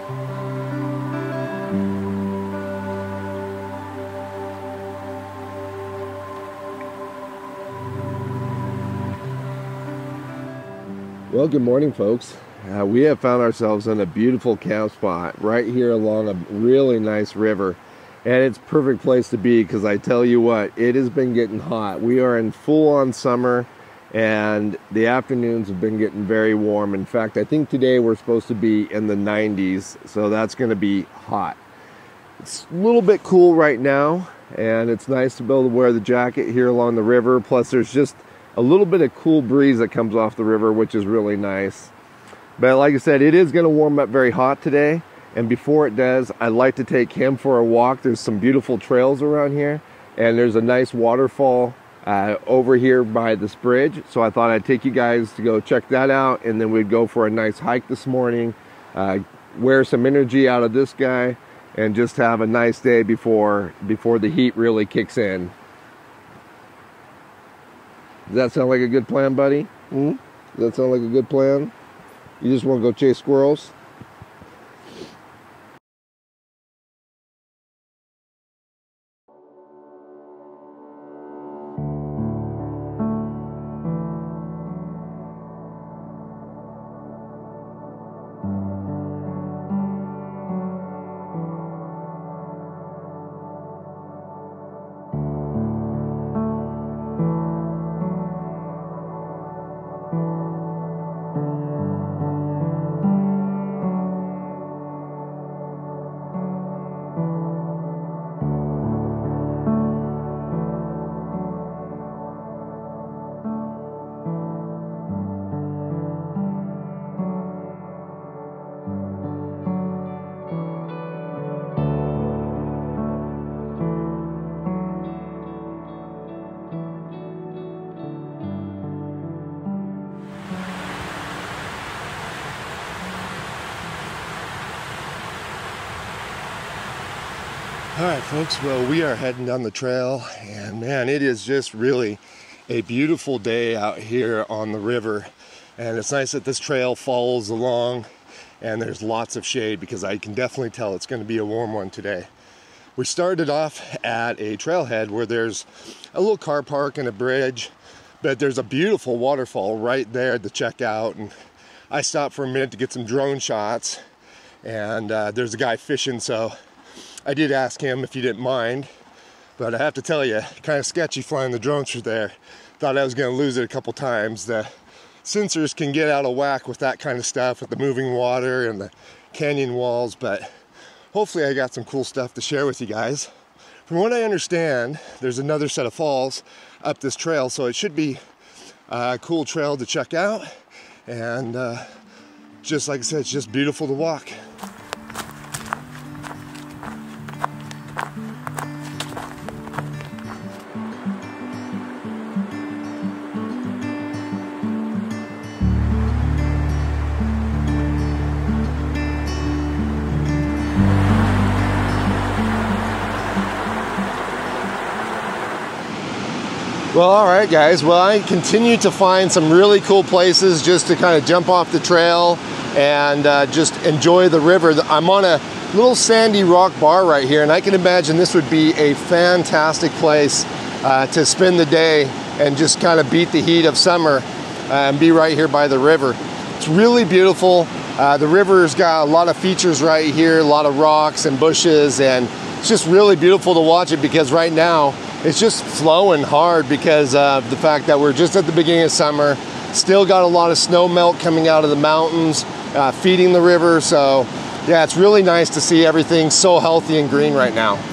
Well, good morning, folks. We have found ourselves in a beautiful camp spot right here along a really nice river, and it's a perfect place to be because I tell you what, it has been getting hot. We are in full-on summer, and the afternoons have been getting very warm. In fact, I think today we're supposed to be in the 90s, so that's going to be hot. It's a little bit cool right now, and it's nice to be able to wear the jacket here along the river. Plus, there's just a little bit of cool breeze that comes off the river, which is really nice. But like I said, it is going to warm up very hot today. And before it does, I'd like to take him for a walk. There's some beautiful trails around here. And there's a nice waterfall over here by this bridge. So I thought I'd take you guys to go check that out. And then we'd go for a nice hike this morning. Wear some energy out of this guy. And just have a nice day before the heat really kicks in. Does that sound like a good plan, buddy? Does that sound like a good plan? You just want to go chase squirrels? All right, folks, well, we are heading down the trail, and man, it is just really a beautiful day out here on the river. And it's nice that this trail follows along and there's lots of shade, because I can definitely tell it's going to be a warm one today. We started off at a trailhead where there's a little car park and a bridge, but there's a beautiful waterfall right there to check out. And I stopped for a minute to get some drone shots, and there's a guy fishing, so I did ask him if he didn't mind, but I have to tell you, kind of sketchy flying the drone through there. Thought I was going to lose it a couple times. The sensors can get out of whack with that kind of stuff, with the moving water and the canyon walls, but hopefully I got some cool stuff to share with you guys. From what I understand, there's another set of falls up this trail, so it should be a cool trail to check out, and just like I said, it's just beautiful to walk. Well, all right, guys. Well, I continue to find some really cool places just to kind of jump off the trail and just enjoy the river. I'm on a little sandy rock bar right here, and I can imagine this would be a fantastic place to spend the day and just kind of beat the heat of summer and be right here by the river. It's really beautiful. The river's got a lot of features right here, a lot of rocks and bushes, and it's just really beautiful to watch it, because right now it's just flowing hard because of the fact that we're just at the beginning of summer. Still got a lot of snow melt coming out of the mountains, feeding the river. So yeah, it's really nice to see everything so healthy and green right now.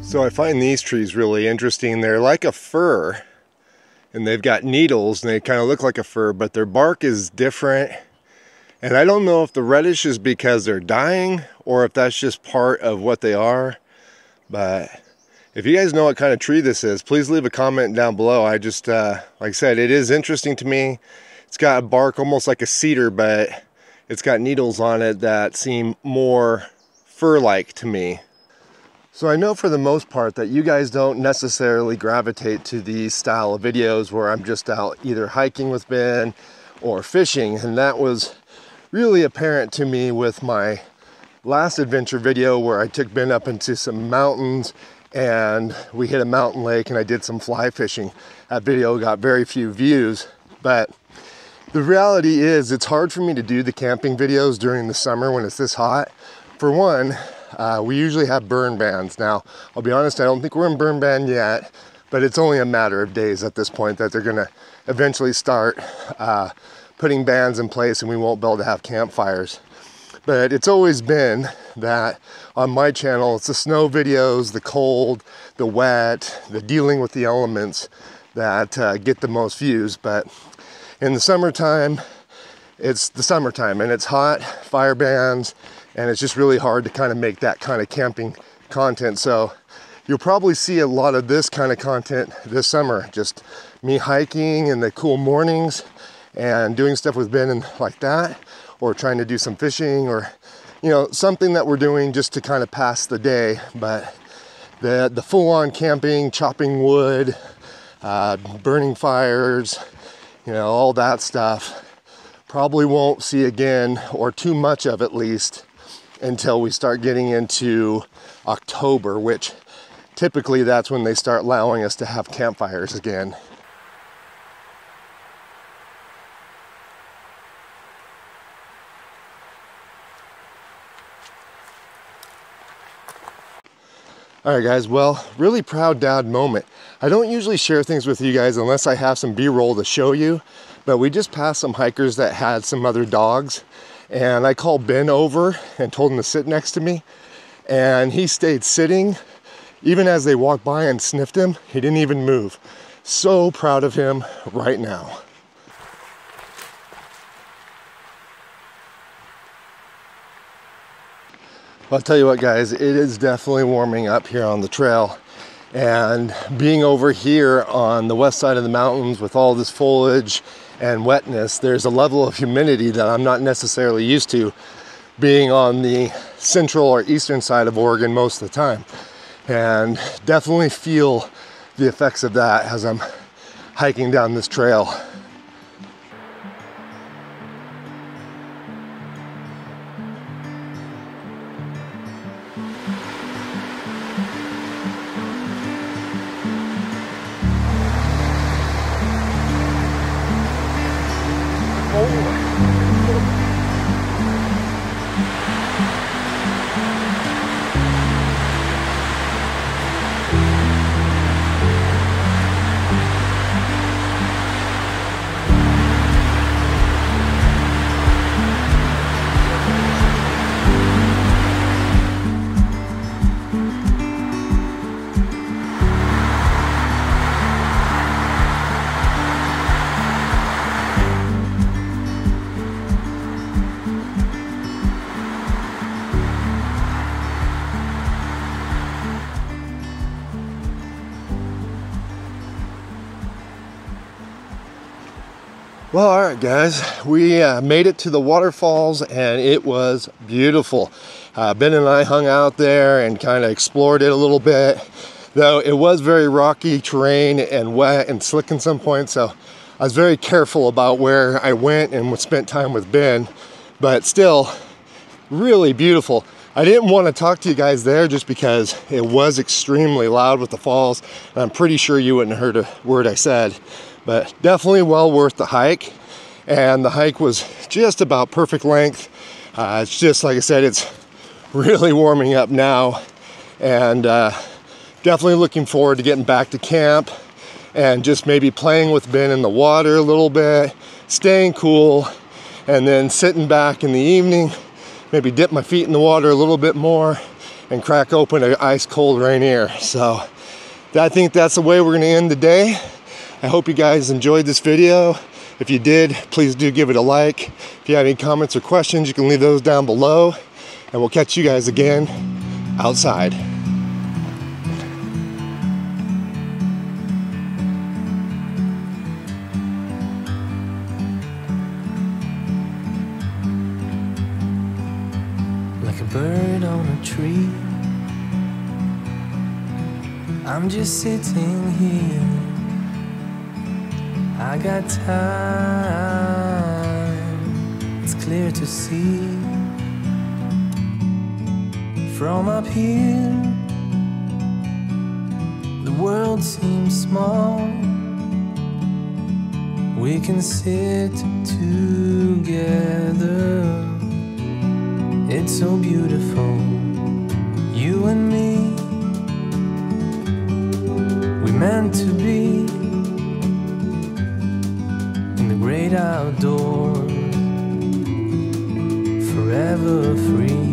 So I find these trees really interesting. They're like a fir, and they've got needles, and they kind of look like a fir, but their bark is different. And I don't know if the reddish is because they're dying or if that's just part of what they are. But if you guys know what kind of tree this is, please leave a comment down below. I just, like I said, it is interesting to me. It's got a bark almost like a cedar, but it's got needles on it that seem more fur-like to me. So I know for the most part that you guys don't necessarily gravitate to these style of videos where I'm just out either hiking with Ben or fishing, and that was really apparent to me with my last adventure video where I took Ben up into some mountains and we hit a mountain lake and I did some fly fishing. That video got very few views, but the reality is it's hard for me to do the camping videos during the summer when it's this hot. For one, we usually have burn bans. Now, I'll be honest, I don't think we're in burn ban yet, but it's only a matter of days at this point that they're gonna eventually start putting bans in place and we won't be able to have campfires. But it's always been that on my channel, it's the snow videos, the cold, the wet, the dealing with the elements that get the most views. But in the summertime, it's the summertime and it's hot, fire bans, and it's just really hard to kind of make that kind of camping content. So you'll probably see a lot of this kind of content this summer, just me hiking in the cool mornings and doing stuff with Ben and like that, or trying to do some fishing, or something that we're doing just to kind of pass the day. But the full-on camping, chopping wood, burning fires, all that stuff, probably won't see again, or too much of at least, until we start getting into October, which typically that's when they start allowing us to have campfires again. All right, guys, well, really proud dad moment. I don't usually share things with you guys unless I have some B-roll to show you, but we just passed some hikers that had some other dogs, and I called Ben over and told him to sit next to me, and he stayed sitting even as they walked by and sniffed him. He didn't even move. So proud of him right now. I'll tell you what, guys, it is definitely warming up here on the trail, and being over here on the west side of the mountains with all this foliage and wetness, there's a level of humidity that I'm not necessarily used to being on the central or eastern side of Oregon most of the time, and definitely feel the effects of that as I'm hiking down this trail. Well, all right, guys, we made it to the waterfalls, and it was beautiful. Ben and I hung out there and kind of explored it a little bit, though it was very rocky terrain and wet and slick in some points, so I was very careful about where I went and spent time with Ben, but still really beautiful. I didn't want to talk to you guys there just because it was extremely loud with the falls, and I'm pretty sure you wouldn't have heard a word I said. But definitely well worth the hike, and the hike was just about perfect length. It's just, like I said, it's really warming up now, and definitely looking forward to getting back to camp and just maybe playing with Ben in the water a little bit, staying cool, and then sitting back in the evening, maybe dip my feet in the water a little bit more and crack open an ice cold Rainier. So I think that's the way we're going to end the day. I hope you guys enjoyed this video. If you did, please do give it a like. If you have any comments or questions, you can leave those down below, and we'll catch you guys again outside. bird on a tree. I'm just sitting here. I got time, it's clear to see. From up here, the world seems small. We can sit together. It's so beautiful, you and me. We meant to be in the great outdoors, forever free.